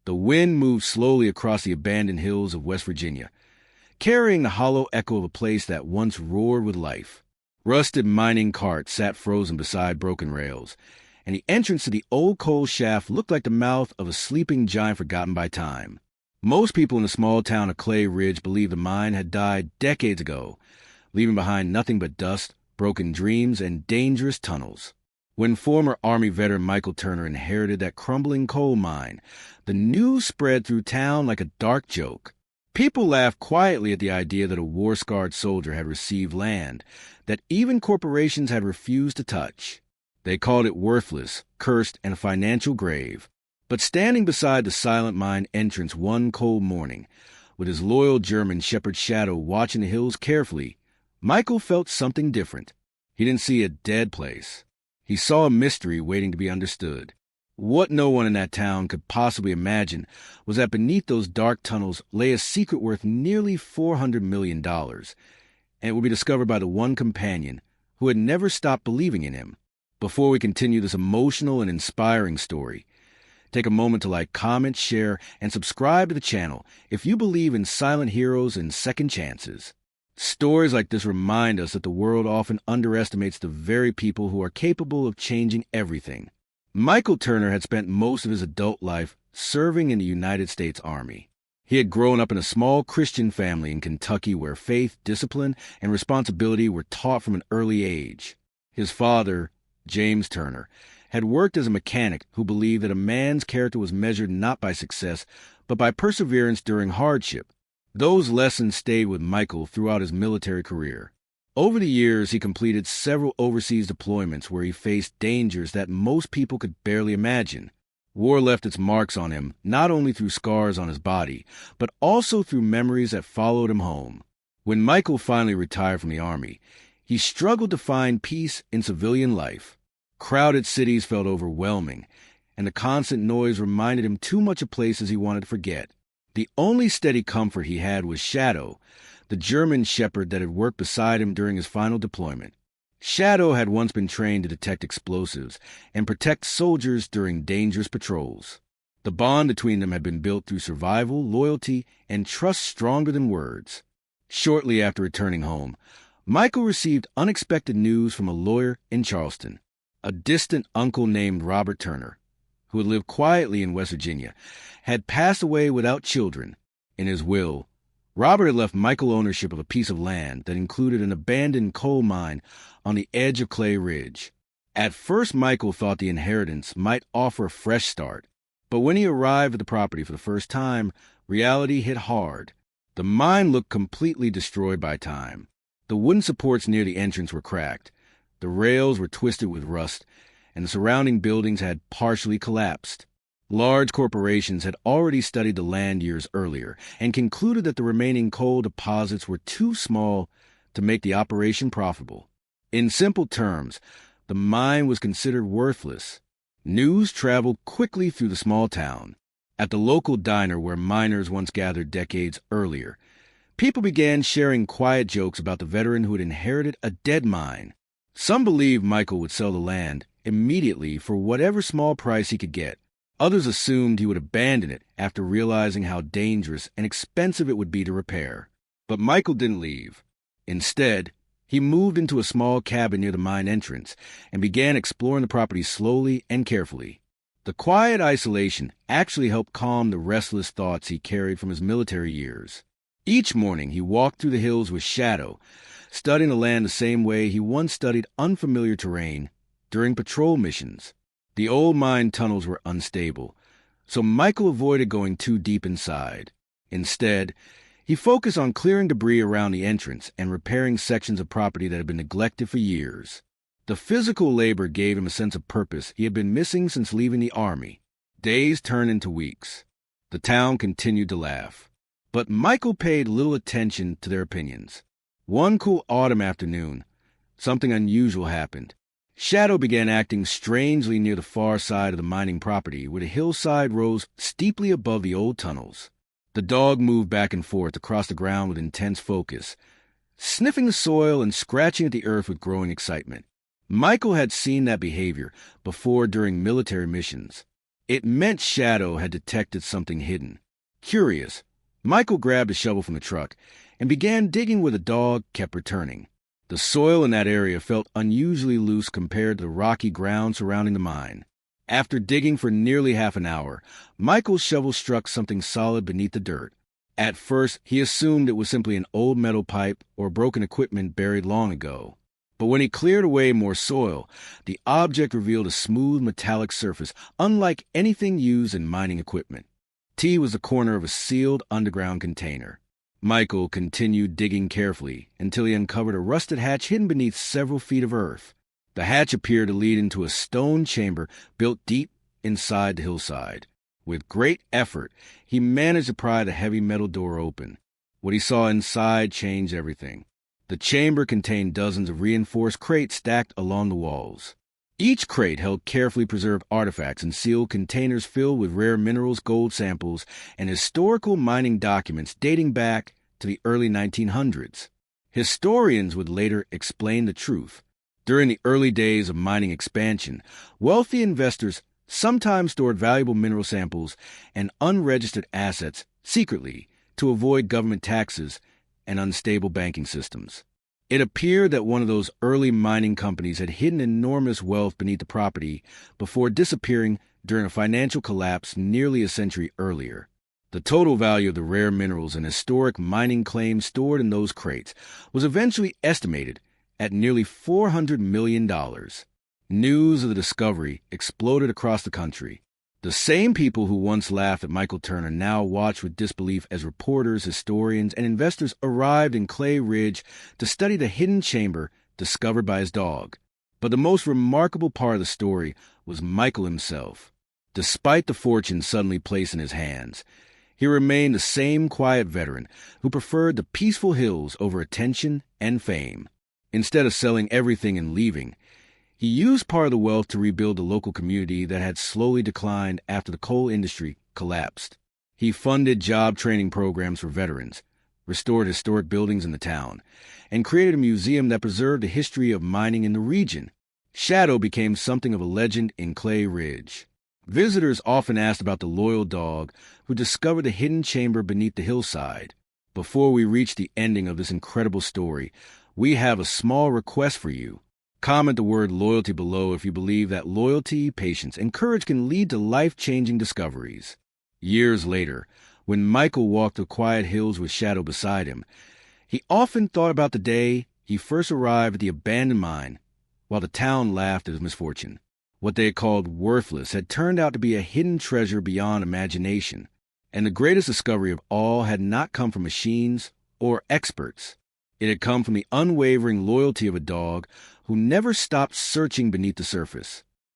The wind moved slowly across the abandoned hills of West Virginia, carrying the hollow echo of a place that once roared with life. Rusted mining carts sat frozen beside broken rails, and the entrance to the old coal shaft looked like the mouth of a sleeping giant forgotten by time. Most people in the small town of Clay Ridge believed the mine had died decades ago, leaving behind nothing but dust, broken dreams, and dangerous tunnels. When former Army veteran Michael Turner inherited that crumbling coal mine, the news spread through town like a dark joke. People laughed quietly at the idea that a war-scarred soldier had received land that even corporations had refused to touch. They called it worthless, cursed, and a financial grave. But standing beside the silent mine entrance one cold morning, with his loyal German shepherd Shadow watching the hills carefully, Michael felt something different. He didn't see a dead place. He saw a mystery waiting to be understood. What no one in that town could possibly imagine was that beneath those dark tunnels lay a secret worth nearly $400 million, and it would be discovered by the one companion who had never stopped believing in him. Before we continue this emotional and inspiring story, take a moment to like, comment, share, and subscribe to the channel if you believe in silent heroes and second chances. Stories like this remind us that the world often underestimates the very people who are capable of changing everything. Michael Turner had spent most of his adult life serving in the United States Army. He had grown up in a small Christian family in Kentucky where faith, discipline, and responsibility were taught from an early age. His father, James Turner, had worked as a mechanic who believed that a man's character was measured not by success, but by perseverance during hardship. Those lessons stayed with Michael throughout his military career. Over the years, he completed several overseas deployments where he faced dangers that most people could barely imagine. War left its marks on him, not only through scars on his body, but also through memories that followed him home. When Michael finally retired from the Army, he struggled to find peace in civilian life. Crowded cities felt overwhelming, and the constant noise reminded him too much of places he wanted to forget. The only steady comfort he had was Shadow, the German shepherd that had worked beside him during his final deployment. Shadow had once been trained to detect explosives and protect soldiers during dangerous patrols. The bond between them had been built through survival, loyalty, and trust stronger than words. Shortly after returning home, Michael received unexpected news from a lawyer in Charleston. A distant uncle named Robert Turner, who had lived quietly in West Virginia, had passed away without children. In his will, Robert had left Michael ownership of a piece of land that included an abandoned coal mine on the edge of Clay Ridge. At first, Michael thought the inheritance might offer a fresh start, but when he arrived at the property for the first time, reality hit hard. The mine looked completely destroyed by time. The wooden supports near the entrance were cracked, the rails were twisted with rust, and the surrounding buildings had partially collapsed. Large corporations had already studied the land years earlier and concluded that the remaining coal deposits were too small to make the operation profitable. In simple terms, the mine was considered worthless. News traveled quickly through the small town. At the local diner where miners once gathered decades earlier, people began sharing quiet jokes about the veteran who had inherited a dead mine. Some believed Michael would sell the land immediately for whatever small price he could get. Others assumed he would abandon it after realizing how dangerous and expensive it would be to repair. But Michael didn't leave. Instead, he moved into a small cabin near the mine entrance and began exploring the property slowly and carefully. The quiet isolation actually helped calm the restless thoughts he carried from his military years. Each morning, he walked through the hills with Shadow, studying the land the same way he once studied unfamiliar terrain during patrol missions. The old mine tunnels were unstable, so Michael avoided going too deep inside. Instead, he focused on clearing debris around the entrance and repairing sections of property that had been neglected for years. The physical labor gave him a sense of purpose he had been missing since leaving the Army. Days turned into weeks. The town continued to laugh, but Michael paid little attention to their opinions. One cool autumn afternoon, something unusual happened. Shadow began acting strangely near the far side of the mining property, where the hillside rose steeply above the old tunnels. The dog moved back and forth across the ground with intense focus, sniffing the soil and scratching at the earth with growing excitement. Michael had seen that behavior before during military missions. It meant Shadow had detected something hidden. Curious, Michael grabbed a shovel from the truck and began digging where the dog kept returning. The soil in that area felt unusually loose compared to the rocky ground surrounding the mine. After digging for nearly half an hour, Michael's shovel struck something solid beneath the dirt. At first, he assumed it was simply an old metal pipe or broken equipment buried long ago. But when he cleared away more soil, the object revealed a smooth metallic surface, unlike anything used in mining equipment. T was the corner of a sealed underground container. Michael continued digging carefully until he uncovered a rusted hatch hidden beneath several feet of earth. The hatch appeared to lead into a stone chamber built deep inside the hillside. With great effort, he managed to pry the heavy metal door open. What he saw inside changed everything. The chamber contained dozens of reinforced crates stacked along the walls. Each crate held carefully preserved artifacts and sealed containers filled with rare minerals, gold samples, and historical mining documents dating back to the early 1900s. Historians would later explain the truth. During the early days of mining expansion, wealthy investors sometimes stored valuable mineral samples and unregistered assets secretly to avoid government taxes and unstable banking systems. It appeared that one of those early mining companies had hidden enormous wealth beneath the property before disappearing during a financial collapse nearly a century earlier. The total value of the rare minerals and historic mining claims stored in those crates was eventually estimated at nearly $400 million. News of the discovery exploded across the country. The same people who once laughed at Michael Turner now watched with disbelief as reporters, historians, and investors arrived in Clay Ridge to study the hidden chamber discovered by his dog. But the most remarkable part of the story was Michael himself. Despite the fortune suddenly placed in his hands, he remained the same quiet veteran who preferred the peaceful hills over attention and fame. Instead of selling everything and leaving, he used part of the wealth to rebuild the local community that had slowly declined after the coal industry collapsed. He funded job training programs for veterans, restored historic buildings in the town, and created a museum that preserved the history of mining in the region. Shadow became something of a legend in Clay Ridge. Visitors often asked about the loyal dog who discovered the hidden chamber beneath the hillside. Before we reach the ending of this incredible story, we have a small request for you. Comment the word loyalty below if you believe that loyalty, patience, and courage can lead to life-changing discoveries. Years later, when Michael walked the quiet hills with Shadow beside him, he often thought about the day he first arrived at the abandoned mine, while the town laughed at his misfortune. What they had called worthless had turned out to be a hidden treasure beyond imagination, and the greatest discovery of all had not come from machines or experts. It had come from the unwavering loyalty of a dog who never stopped searching beneath the surface.